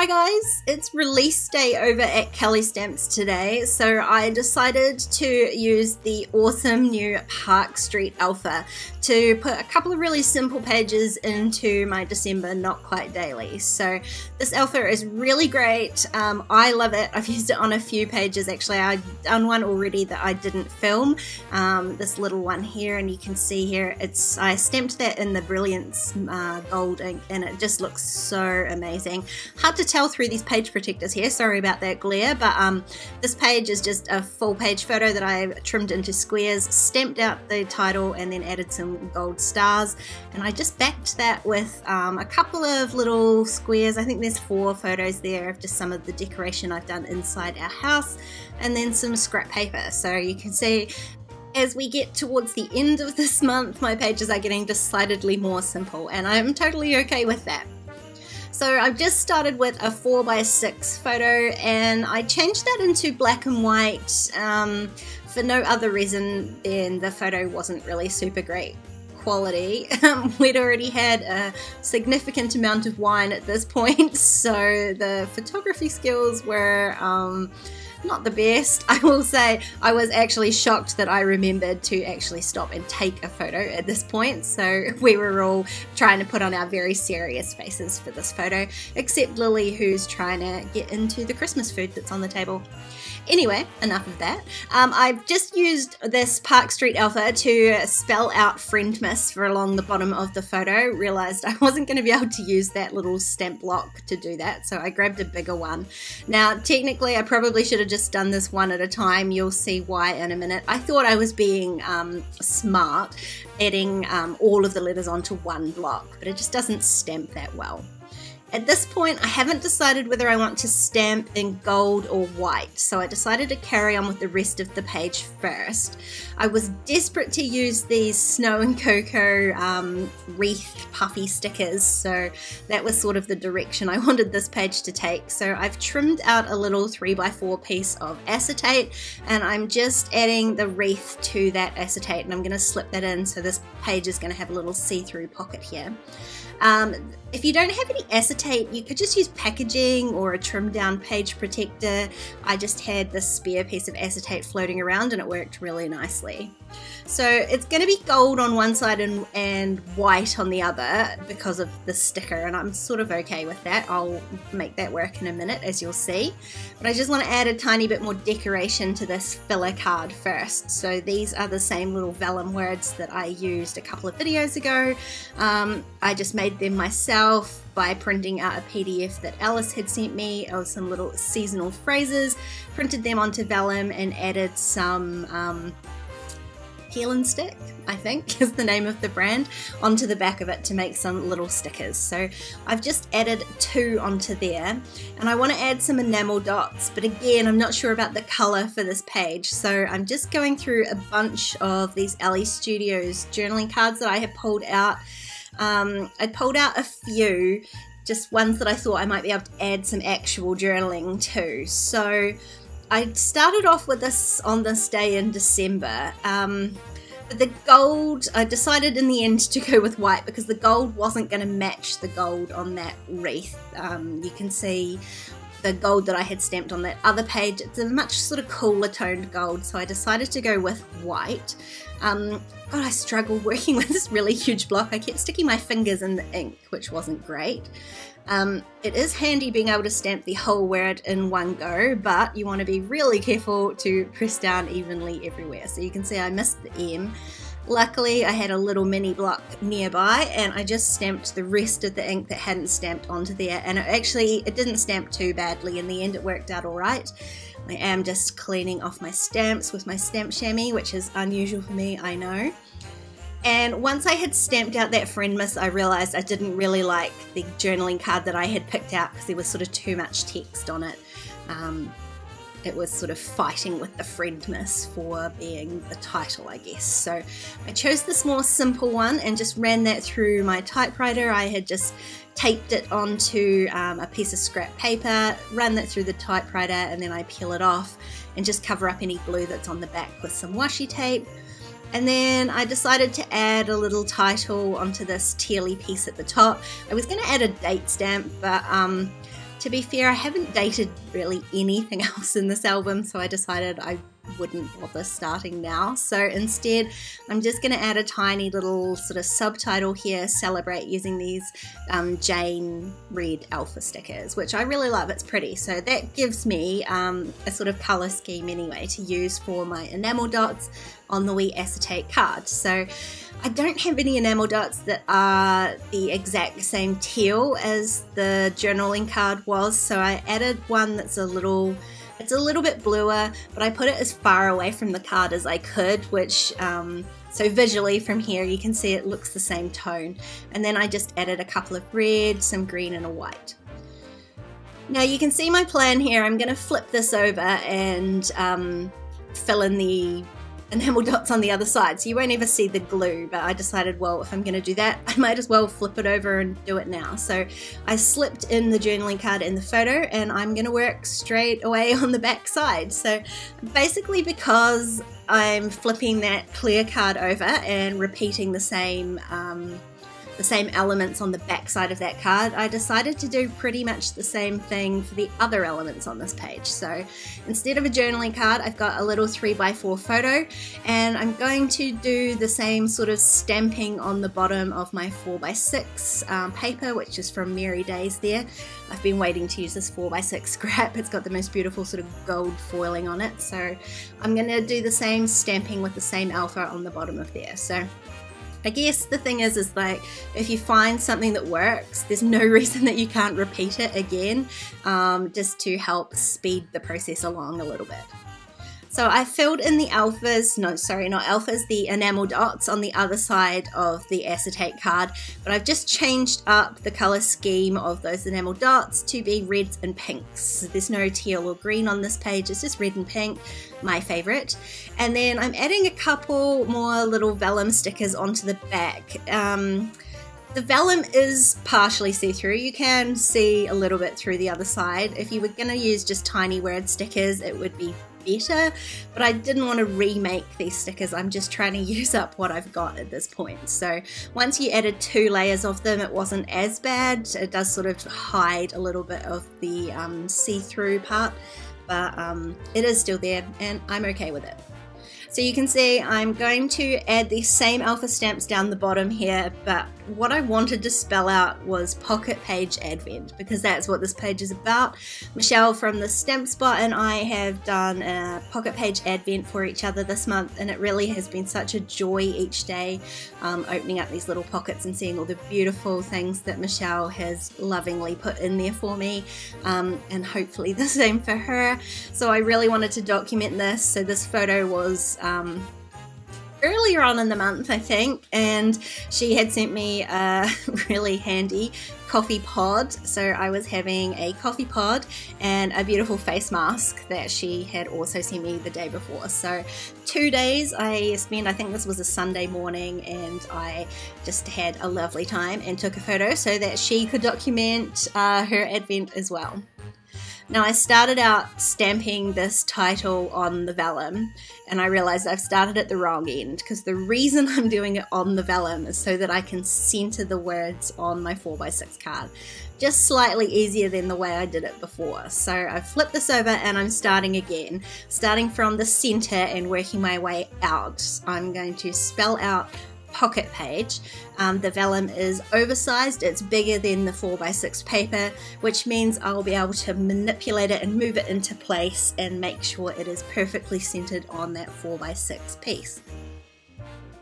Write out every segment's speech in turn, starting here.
Hi guys, it's release day over at Kellie Stamps today, so I decided to use the awesome new Park Street Alpha to put a couple of really simple pages into my December Not Quite Daily. So this alpha is really great. I love it. I've used it on a few pages actually. I've done one already that I didn't film, this little one here, and you can see here I stamped that in the Brilliance gold ink and it just looks so amazing. Hard to tell through these page protectors here, sorry about that glare, but this page is just a full page photo that I trimmed into squares, stamped out the title and then added some gold stars, and I just backed that with a couple of little squares. I think there's 4 photos there of just some of the decoration I've done inside our house, and then some scrap paper. So you can see as we get towards the end of this month, my pages are getting decidedly more simple, and I'm totally okay with that. So I've just started with a 4x6 photo and I changed that into black and white for no other reason than the photo wasn't really super great quality. We'd already had a significant amount of wine at this point, so the photography skills were not the best. I will say I was actually shocked that I remembered to actually stop and take a photo at this point, so we were all trying to put on our very serious faces for this photo, except Lily, who's trying to get into the Christmas food that's on the table. Anyway, enough of that. I've just used this Park Street Alpha to spell out Friendmas for along the bottom of the photo. Realised I wasn't going to be able to use that little stamp block to do that, so I grabbed a bigger one. Now, technically, I probably should have just done this one at a time. You'll see why in a minute. I thought I was being smart, adding all of the letters onto one block, but it just doesn't stamp that well. At this point, I haven't decided whether I want to stamp in gold or white, so I decided to carry on with the rest of the page first. I was desperate to use these Snow and Cocoa wreath puffy stickers, so that was sort of the direction I wanted this page to take. So I've trimmed out a little 3x4 piece of acetate, and I'm just adding the wreath to that acetate, and I'm going to slip that in, so this page is going to have a little see-through pocket here. If you don't have any acetate, you could just use packaging or a trimmed down page protector. I just had this spare piece of acetate floating around and it worked really nicely. So it's going to be gold on one side and white on the other because of the sticker, and I'm sort of okay with that. I'll make that work in a minute, as you'll see. But I just want to add a tiny bit more decoration to this filler card first. So these are the same little vellum words that I used a couple of videos ago. I just made them myself by printing out a PDF that Alice had sent me of some little seasonal phrases, printed them onto vellum and added some Peel and Stick, I think is the name of the brand, onto the back of it to make some little stickers. So I've just added 2 onto there, and I want to add some enamel dots, but again I'm not sure about the colour for this page, so I'm just going through a bunch of these Ellie Studios journaling cards that I have pulled out. I pulled out a few, just ones that I thought I might be able to add some actual journaling to. So I started off with this on this day in December, but the gold, I decided in the end to go with white because the gold wasn't going to match the gold on that wreath. You can see the gold that I had stamped on that other page. It's a much sort of cooler toned gold, so I decided to go with white. God, I struggled working with this really huge block. I kept sticking my fingers in the ink, which wasn't great. It is handy being able to stamp the whole word in one go, but you want to be really careful to press down evenly everywhere. So you can see I missed the M. Luckily, I had a little mini block nearby, and I just stamped the rest of the ink that hadn't stamped onto there, and it didn't stamp too badly. In the end, it worked out all right. I am just cleaning off my stamps with my stamp chamois, which is unusual for me, I know. And once I had stamped out that Friendmas, I realised I didn't really like the journaling card that I had picked out because there was sort of too much text on it. It was sort of fighting with the Friendmas for being the title, I guess. So I chose this more simple one and just ran that through my typewriter. I had just taped it onto a piece of scrap paper, run that through the typewriter, and then I peel it off and just cover up any glue that's on the back with some washi tape. And then I decided to add a little title onto this tealy piece at the top. I was going to add a date stamp, but To be fair, I haven't dated really anything else in this album, so I decided I wouldn't bother starting now. So instead, I'm just going to add a tiny little sort of subtitle here, celebrate, using these Jane red alpha stickers, which I really love. It's pretty. So that gives me a sort of colour scheme anyway to use for my enamel dots on the wee acetate card. So I don't have any enamel dots that are the exact same teal as the journaling card was, so I added one that's it's a little bit bluer, but I put it as far away from the card as I could, which so visually from here you can see it looks the same tone. And then I just added a couple of red, some green and a white. Now you can see my plan here. I'm going to flip this over and fill in the enamel dots on the other side, so you won't ever see the glue, but I decided, well, if I'm going to do that, I might as well flip it over and do it now. So I slipped in the journaling card in the photo, and I'm going to work straight away on the back side. So basically, because I'm flipping that clear card over and repeating the same elements on the back side of that card, I decided to do pretty much the same thing for the other elements on this page. So instead of a journaling card, I've got a little 3x4 photo, and I'm going to do the same sort of stamping on the bottom of my 4x6 paper, which is from Merry Days there. I've been waiting to use this 4x6 scrap. It's got the most beautiful sort of gold foiling on it, so I'm going to do the same stamping with the same alpha on the bottom of there. So I guess the thing is like, if you find something that works, there's no reason that you can't repeat it again, just to help speed the process along a little bit. So I filled in the alphas, no, sorry, not alphas, the enamel dots on the other side of the acetate card, but I've just changed up the color scheme of those enamel dots to be reds and pinks. There's no teal or green on this page, it's just red and pink, my favorite. And then I'm adding a couple more little vellum stickers onto the back. The vellum is partially see-through. You can see a little bit through the other side. If you were going to use just tiny word stickers, it would be better, but I didn't want to remake these stickers. I'm just trying to use up what I've got at this point. So once you added 2 layers of them, it wasn't as bad. It does sort of hide a little bit of the see-through part, but it is still there and I'm okay with it. So you can see I'm going to add these same alpha stamps down the bottom here, but what I wanted to spell out was Pocket Page Advent, because that's what this page is about. Michelle from the Stamp Spot and I have done a Pocket Page Advent for each other this month, and it really has been such a joy each day opening up these little pockets and seeing all the beautiful things that Michelle has lovingly put in there for me, and hopefully the same for her. So I really wanted to document this, so this photo was earlier on in the month, I think, and she had sent me a really handy coffee pod. So I was having a coffee pod and a beautiful face mask that she had also sent me the day before. So 2 days I spent, I think this was a Sunday morning, and I just had a lovely time and took a photo so that she could document her advent as well. Now I started out stamping this title on the vellum, and I realized I've started at the wrong end, because the reason I'm doing it on the vellum is so that I can center the words on my 4x6 card. Just slightly easier than the way I did it before. So I've flipped this over and I'm starting again, starting from the center and working my way out. I'm going to spell out pocket page. The vellum is oversized, it's bigger than the 4x6 paper, which means I'll be able to manipulate it and move it into place and make sure it is perfectly centered on that 4x6 piece,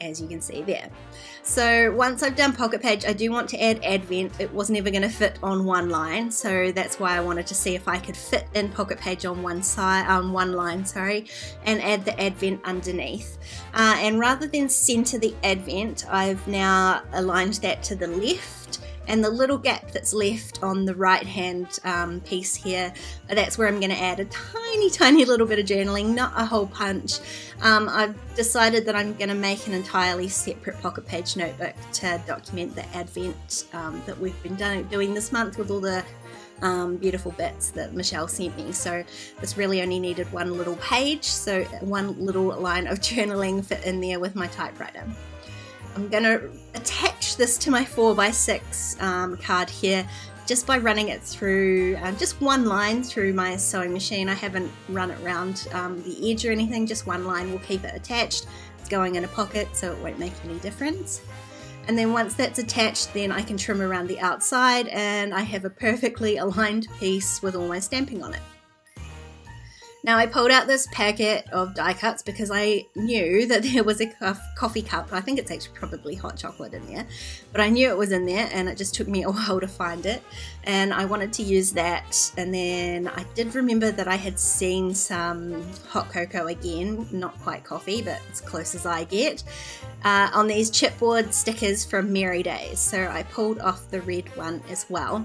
as you can see there. So once I've done pocket page, I do want to add advent. It was never going to fit on one line, so that's why I wanted to see if I could fit in pocket page on one line, and add the advent underneath. And rather than center the advent, I've now aligned that to the left, and the little gap that's left on the right hand piece here, that's where I'm going to add a tiny little bit of journaling, not a whole bunch. I've decided that I'm going to make an entirely separate pocket page notebook to document the advent that we've been doing this month with all the beautiful bits that Michelle sent me. So this really only needed one little page, so one little line of journaling fit in there with my typewriter. I'm going to attach this to my 4x6 card here just by running it through just one line through my sewing machine. I haven't run it around the edge or anything, just one line will keep it attached. It's going in a pocket so it won't make any difference. And then once that's attached, then I can trim around the outside and I have a perfectly aligned piece with all my stamping on it. Now I pulled out this packet of die cuts because I knew that there was a coffee cup. I think it's actually probably hot chocolate in there, but I knew it was in there and it just took me a while to find it. And I wanted to use that, and then I did remember that I had seen some hot cocoa again, not quite coffee, but as close as I get, on these chipboard stickers from Merry Days. So I pulled off the red one as well.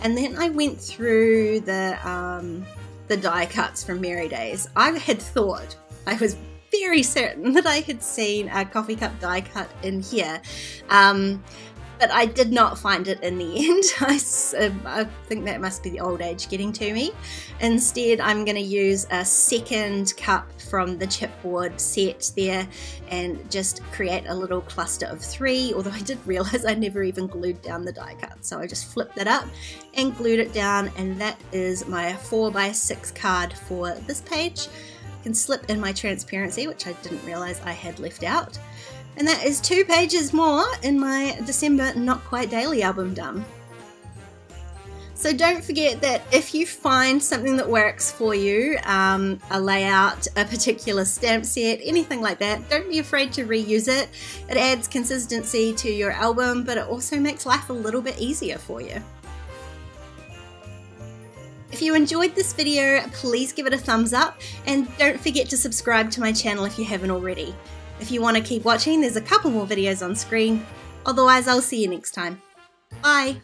And then I went through the die cuts from Merry Days. I had thought, I was very certain that I had seen a coffee cup die cut in here, but I did not find it in the end. I think that must be the old age getting to me. Instead, I'm going to use a second cup from the chipboard set there and just create a little cluster of 3, although I did realize I never even glued down the die cut. So I just flipped that up and glued it down, and that is my 4x6 card for this page. I can slip in my transparency, which I didn't realize I had left out. And that is 2 pages more in my December Not Quite Daily album done. So don't forget that if you find something that works for you, a layout, a particular stamp set, anything like that, don't be afraid to reuse it. It adds consistency to your album, but it also makes life a little bit easier for you. If you enjoyed this video, please give it a thumbs up, and don't forget to subscribe to my channel if you haven't already. If you want to keep watching, there's a couple more videos on screen. Otherwise, I'll see you next time. Bye!